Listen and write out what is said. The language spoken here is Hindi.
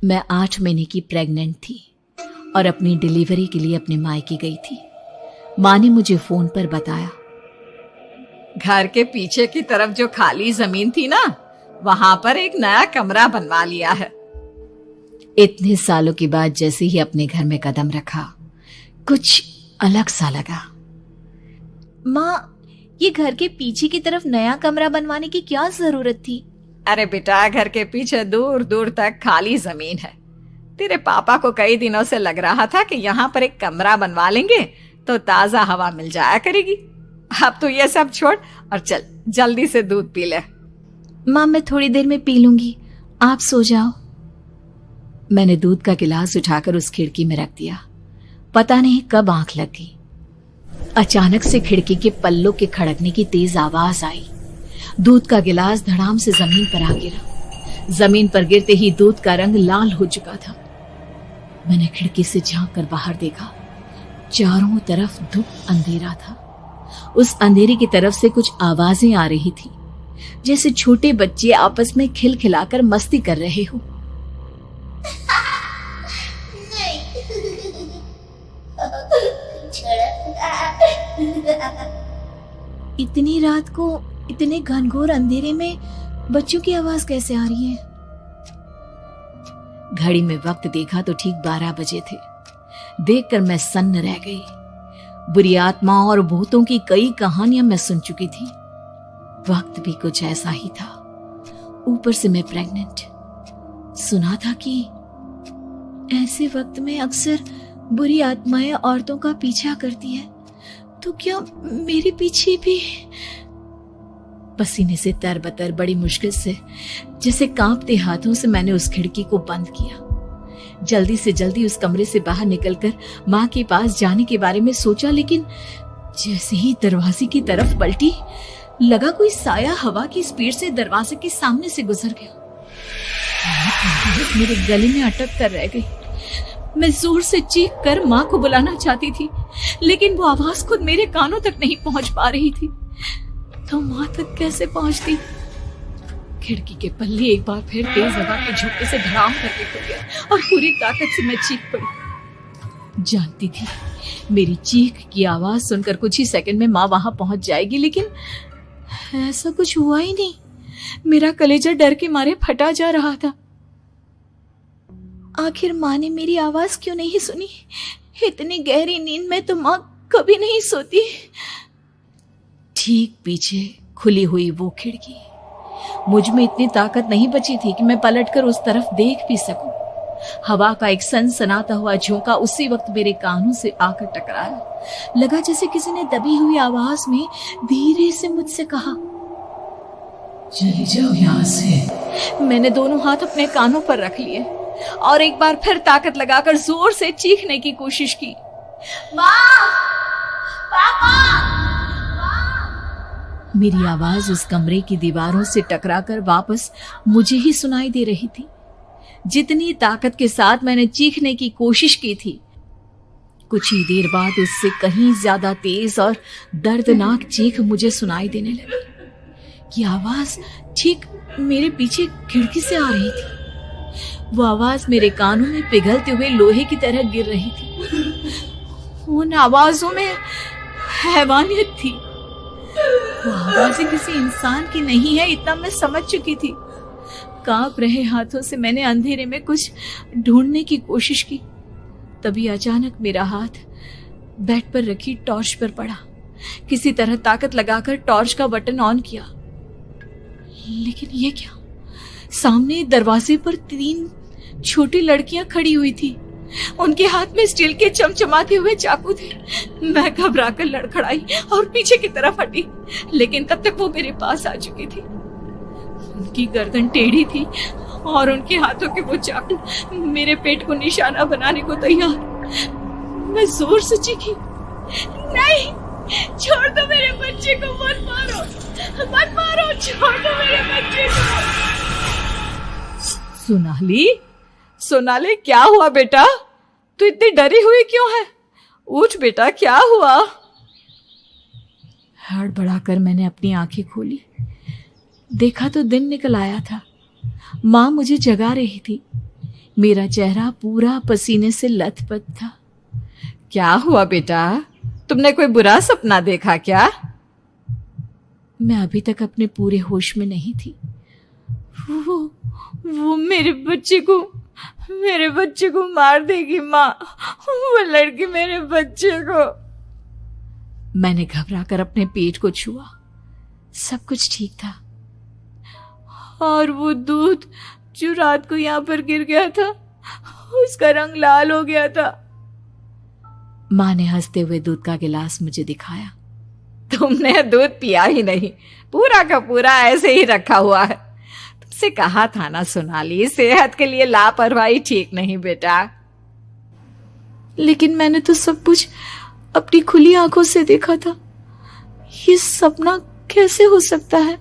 मैं 8 महीने की प्रेग्नेंट थी और अपनी डिलीवरी के लिए अपने मायके गई थी। माँ ने मुझे फोन पर बताया, घर के पीछे की तरफ जो खाली जमीन थी ना, वहां पर एक नया कमरा बनवा लिया है। इतने सालों के बाद जैसे ही अपने घर में कदम रखा, कुछ अलग सा लगा। माँ, ये घर के पीछे की तरफ नया कमरा बनवाने की क्या जरूरत थी? अरे बेटा, घर के पीछे दूर दूर तक खाली जमीन है। तेरे पापा को कई दिनों से लग रहा था कि यहाँ पर एक कमरा बनवा लेंगे तो ताजा हवा मिल जाया करेगी। अब तो ये सब छोड़ और चल जल्दी से दूध पी ले। माँ, मैं थोड़ी देर में पी लूंगी, आप सो जाओ। मैंने दूध का गिलास उठाकर उस खिड़की में रख दिया। पता नहीं कब आंख लग गई। अचानक से खिड़की के पल्लों के खड़कने की तेज आवाज आई। दूध का गिलास धड़ाम से जमीन पर आ गिरा। जमीन पर गिरते ही दूध का रंग लाल हो चुका था। मैंने खिड़की से झांक कर बाहर देखा। चारों तरफ धूप अंधेरा था। उस अंधेरे की तरफ से कुछ आवाजें आ रही थी, जैसे छोटे बच्चे आपस में खिलखिलाकर मस्ती कर रहे हो। इतनी रात को इतने घनघोर अंधेरे में बच्चों की आवाज कैसे आ रही है? घड़ी में वक्त देखा तो ठीक 12 बजे थे। देखकर मैं सन्न रह गई। बुरी आत्माओं और भूतों की कई कहानियां मैं सुन चुकी थी। वक्त भी कुछ ऐसा ही था। ऊपर से मैं प्रेग्नेंट। सुना था कि ऐसे वक्त में अक्सर बुरी आत्माएं औरतों का पीछा करती है, तो क्या मेरे पीछे भी? पसीने से तरबतर बड़ी मुश्किल से, जैसे कांपते हाथों से मैंने उस खिड़की को बंद किया। जल्दी से जल्दी उस कमरे से बाहर निकलकर माँ के पास जाने के बारे में सोचा, लेकिन जैसे ही दरवाजे की तरफ पलटी, लगा कोई साया हवा की स्पीड से दरवाजे के सामने से गुजर गया। मेरे गले में अटक कर रह गई। मैं जोर से चीख कर माँ को बुलाना चाहती थी, लेकिन वो आवाज खुद मेरे कानों तक नहीं पहुंच पा रही थी। तो माँ तक कैसे पहुंचती? खिड़की के पल्ले एक बार फिर तेज हवा के झोंके से धड़ाम करके खुल गया और पूरी ताकत से मैं चीख पड़ी। जानती थी मेरी चीख की आवाज सुनकर कुछ ही सेकंड में माँ वहां पहुंच जाएगी, लेकिन ऐसा कुछ हुआ ही नहीं। मेरा कलेजा डर के मारे फटा जा रहा था। आखिर माँ ने मेरी आवाज क्यों नहीं सुनी? इतनी गहरी नींद में तो माँ कभी नहीं सोती। ठीक पीछे खुली हुई वो खिड़की। मुझ में इतनी ताकत नहीं बची थी कि मैं पलटकर उस तरफ देख भी सकूं। हवा का एक सनसनाता हुआ झोंका उसी वक्त मेरे कानों से आकर टकराया। लगा जैसे किसी ने दबी हुई आवाज में धीरे से मुझसे कहा, चली जाओ यहां से। मैंने दोनों हाथ अपने कानों पर रख लिए और एक बार फिर ताकत लगाकर जोर से चीखने की कोशिश की। माँ! पापा! मेरी आवाज उस कमरे की दीवारों से टकराकर वापस मुझे ही सुनाई दे रही थी। जितनी ताकत के साथ मैंने चीखने की कोशिश की थी, कुछ ही देर बाद उससे कहीं ज्यादा तेज और दर्दनाक चीख मुझे सुनाई देने लगी। ये आवाज ठीक मेरे पीछे खिड़की से आ रही थी। वो आवाज मेरे कानों में पिघलते हुए लोहे की तरह गिर रही थी। उन आवाजों में हैवानियत थी। वो आवाजें किसी इंसान की नहीं है, इतना मैं समझ चुकी थी। कांप रहे हाथों से मैंने अंधेरे में कुछ ढूंढने की कोशिश की। तभी अचानक मेरा हाथ बेड पर रखी टॉर्च पर पड़ा। किसी तरह ताकत लगाकर टॉर्च का बटन ऑन किया, लेकिन ये क्या? सामने दरवाजे पर 3 छोटी लड़कियां खड़ी हुई थी। उनके हाथ में स्टील के चमचमाते हुए चाकू थे। मैं घबराकर लड़खड़ाई और पीछे की तरफ हटी, लेकिन तब तक वो मेरे पास आ चुकी थी। उनकी गर्दन टेढ़ी थी और उनके हाथों के वो चाकू मेरे पेट को निशाना बनाने को तैयार। मैं जोर से चीखी, नहीं, छोड़ दो मेरे बच्चे को, मत मारो, मत मारो, छोड़ दो मेरे बच्चे को। सोनाली, क्या हुआ बेटा? तू इतनी डरी हुई क्यों है? उठ बेटा, क्या हुआ? हड़बड़ाकर मैंने अपनी आंखें खोली। देखा तो दिन निकल आया था। माँ मुझे जगा रही थी। मेरा चेहरा पूरा पसीने से लथपथ था। क्या हुआ बेटा, तुमने कोई बुरा सपना देखा क्या? मैं अभी तक अपने पूरे होश में नहीं थी। वो मेरे बच्चे को मार देगी माँ, वो लड़की मेरे बच्चे को। मैंने घबराकर अपने पेट को छुआ। सब कुछ ठीक था, और वो दूध जो रात को यहाँ पर गिर गया था, उसका रंग लाल हो गया था। माँ ने हंसते हुए दूध का गिलास मुझे दिखाया। तुमने दूध पिया ही नहीं, पूरा का पूरा ऐसे ही रखा हुआ है। तुमसे कहा था ना सोनाली, सेहत के लिए लापरवाही ठीक नहीं बेटा। लेकिन मैंने तो सब कुछ अपनी खुली आंखों से देखा था। ये सपना कैसे हो सकता है?